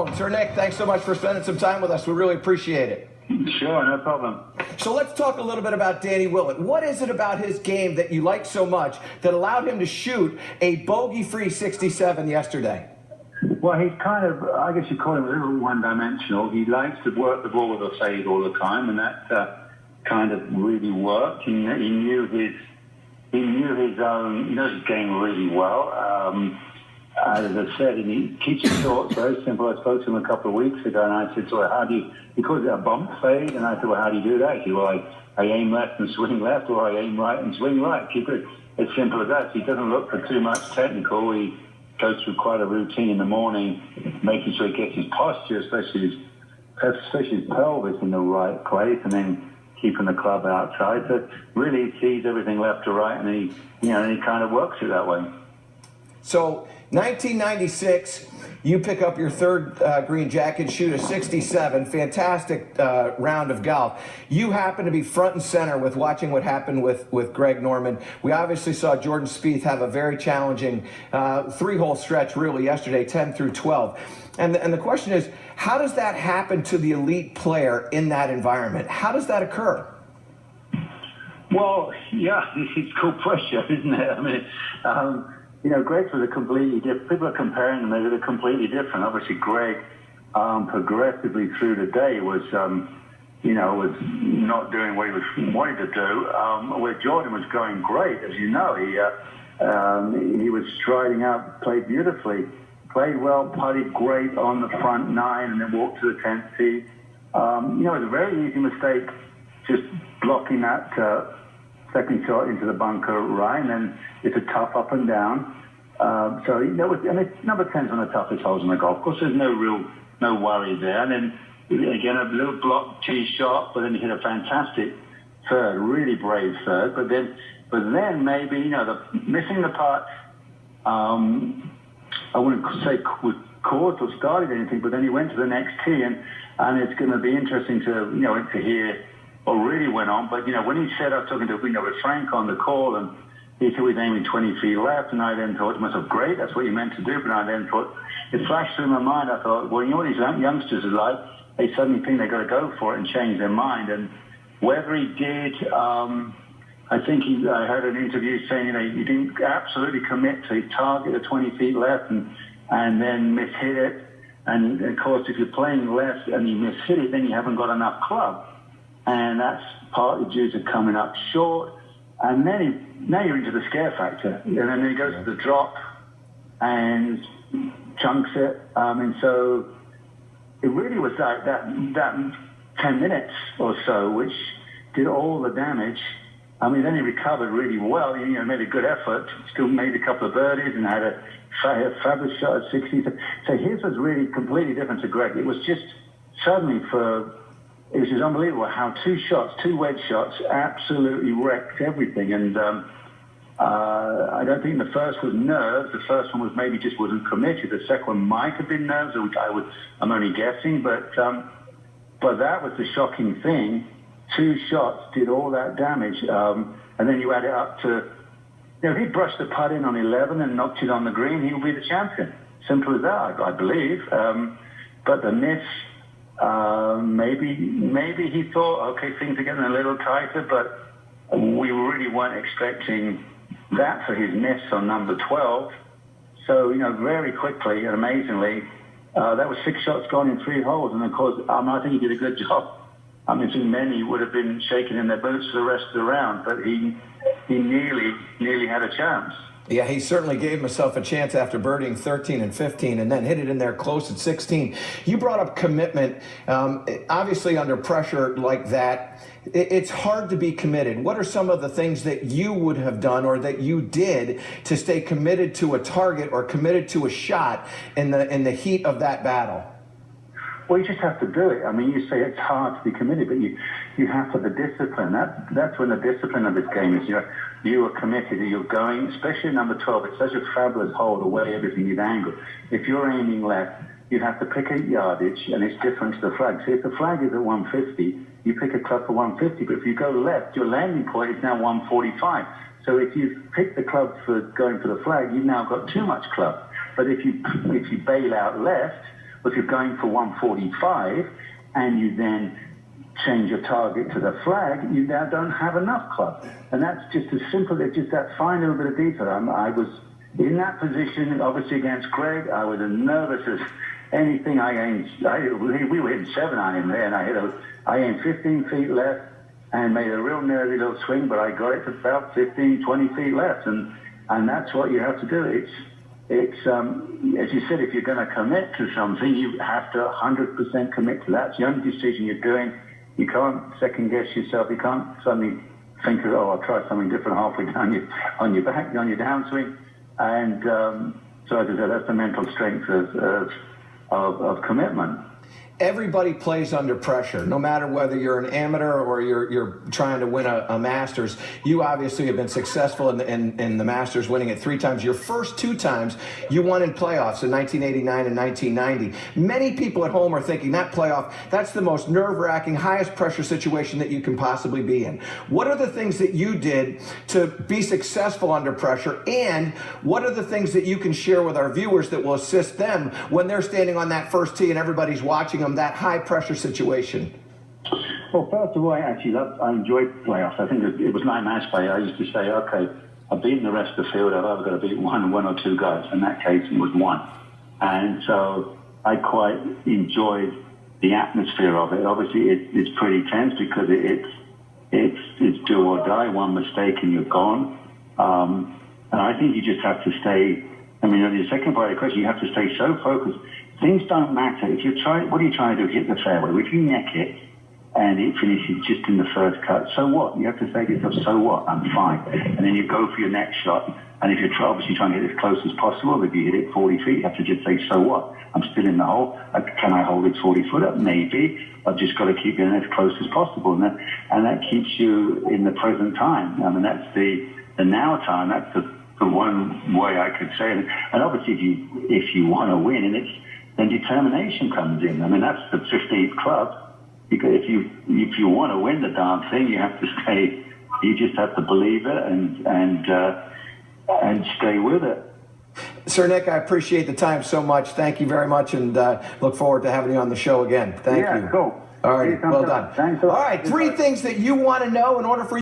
Sir Nick, thanks so much for spending some time with us. We really appreciate it. Sure, no problem. So let's talk a little bit about Danny Willett. What is it about his game that you like so much that allowed him to shoot a bogey-free 67 yesterday? Well, he's kind of, I guess you call him a little one-dimensional. He likes to work the ball with a fade all the time, and that kind of really worked. He knew his own, he knows his game really well. As I said, he keeps it short, very simple. I spoke to him a couple of weeks ago, and I said, so how do you, he calls it a bump fade, and I said, well, how do you do that? He said, well, I aim left and swing left, or I aim right and swing right. Keep it as simple as that. So he doesn't look for too much technical. He goes through quite a routine in the morning, making sure he gets his posture, especially his pelvis in the right place, and then keeping the club outside. So really he sees everything left to right, and he kind of works it that way. So 1996, you pick up your third green jacket, shoot a 67, fantastic round of golf. You happen to be front and center with watching what happened with Greg Norman. We obviously saw Jordan Spieth have a very challenging three-hole stretch really yesterday, 10 through 12. And the question is, how does that happen to the elite player in that environment? How does that occur? Well, yeah, it's called pressure, isn't it? I mean, Greg was a completely different. People are comparing them; they're completely different. Obviously, Greg progressively through the day was not doing what he was wanting to do. Where Jordan was going great, as you know, he was striding out, played beautifully, played well, putted great on the front nine, and then walked to the 10th tee. It was a very easy mistake, just blocking that second shot into the bunker right, and then it's a tough up and down. Number 10's one of the toughest holes in the golf course. There's no worry there. And then again a little block tee shot, but then he hit a fantastic third, really brave third. But then maybe missing the putt. I wouldn't say was caused or started anything, but then he went to the next tee, and it's going to be interesting to hear what really went on. But when he said, I was talking to with Frank on the call, and he said he was aiming 20 feet left, and I then thought to myself, great, that's what you meant to do. But I then thought, it flashed through my mind. I thought, well, you know what these youngsters are like? They suddenly think they've got to go for it and change their mind. And whether he did, I think I heard an interview saying, he didn't absolutely commit to target the 20 feet left and then mishit it. And of course, if you're playing left and you mishit it, then you haven't got enough club. And that's partly due to coming up short. And then now you're into the scare factor. And then he goes to the drop and chunks it. And so it really was that 10 minutes or so, which did all the damage. Then he recovered really well. Made a good effort, still made a couple of birdies and had a fabulous shot at 60. So his was really completely different to Greg. It was just suddenly it was just unbelievable how two wedge shots absolutely wrecked everything. And I don't think the first was nerves. The first one was maybe just wasn't committed. The second one might have been nerves. I'm only guessing, but that was the shocking thing. Two shots did all that damage, and then you add it up to, if he brushed the putt in on 11 and knocked it on the green, he would be the champion. Simple as that, I believe. But the miss, maybe he thought, okay, things are getting a little tighter, but we really weren't expecting that for his miss on number 12. So, very quickly and amazingly, that was 6 shots gone in 3 holes, and of course, I think he did a good job. I think many would have been shaking in their boots for the rest of the round, but he nearly had a chance. Yeah, he certainly gave himself a chance after birdieing 13 and 15 and then hit it in there close at 16. You brought up commitment. Obviously, under pressure like that, it's hard to be committed. What are some of the things that you would have done or that you did to stay committed to a target or committed to a shot in the heat of that battle? Well, you just have to do it. You say it's hard to be committed, but you have to have the discipline. That's when the discipline of this game is. You are committed. You're going, especially number 12. It's such a fabulous hole, the way everything is angled. If you're aiming left, you have to pick a yardage, and it's different to the flag. So if the flag is at 150, you pick a club for 150. But if you go left, your landing point is now 145. So if you pick the club for going for the flag, you've now got too much club. But if you bail out left, But if you're going for 145 and you then change your target to the flag, you now don't have enough club. And that's just as simple as just that fine little bit of detail. I was in that position, obviously against Greg. I was as nervous as anything. We were hitting 7 on him there, and I aimed 15 feet left and made a real nervy little swing, but I got it to about 15, 20 feet left. And that's what you have to do. It's as you said, if you're going to commit to something, you have to 100% commit to that. It's the only decision you're doing. You can't second guess yourself. You can't suddenly think of, I'll try something different halfway down on your back, on your downswing. And so as I said, that's the mental strength of commitment. Everybody plays under pressure, no matter whether you're an amateur or you're trying to win a Masters. You obviously have been successful in the Masters, winning it 3 times. Your first 2 times, you won in playoffs in 1989 and 1990. Many people at home are thinking that playoff, that's the most nerve-wracking, highest pressure situation that you can possibly be in. What are the things that you did to be successful under pressure, and what are the things that you can share with our viewers that will assist them when they're standing on that first tee and everybody's watching them, that high pressure situation? Well, first of all, I enjoyed playoffs. I think it was like match play. I used to say, okay, I've beaten the rest of the field. I've either got to beat one or 2 guys. In that case, it was 1. And so I quite enjoyed the atmosphere of it. Obviously, it's pretty tense because it's do or die. One mistake and you're gone. And I think you just have to stay. I mean, on the second part of the question, you have to stay so focused. Things don't matter. What are you trying to do? Hit the fairway. If you neck it and it finishes just in the first cut, so what? You have to say to yourself, so what? I'm fine. And then you go for your next shot. And if you're obviously trying to hit as close as possible, if you hit it 40 feet, you have to just say, so what? I'm still in the hole. Can I hold it 40 foot up? Maybe. I've just got to keep getting as close as possible. And that keeps you in the present time. I mean, that's the now time. That's the one way I could say it. And obviously, if you want to win, and then determination comes in. I mean, that's the 15th club. Because if you want to win the darn thing, you have to stay. You just have to believe it and stay with it. Sir Nick, I appreciate the time so much. Thank you very much, and look forward to having you on the show again. Thank you. Yeah, cool. All right, well done. Thanks. All right, 3 things that you want to know in order for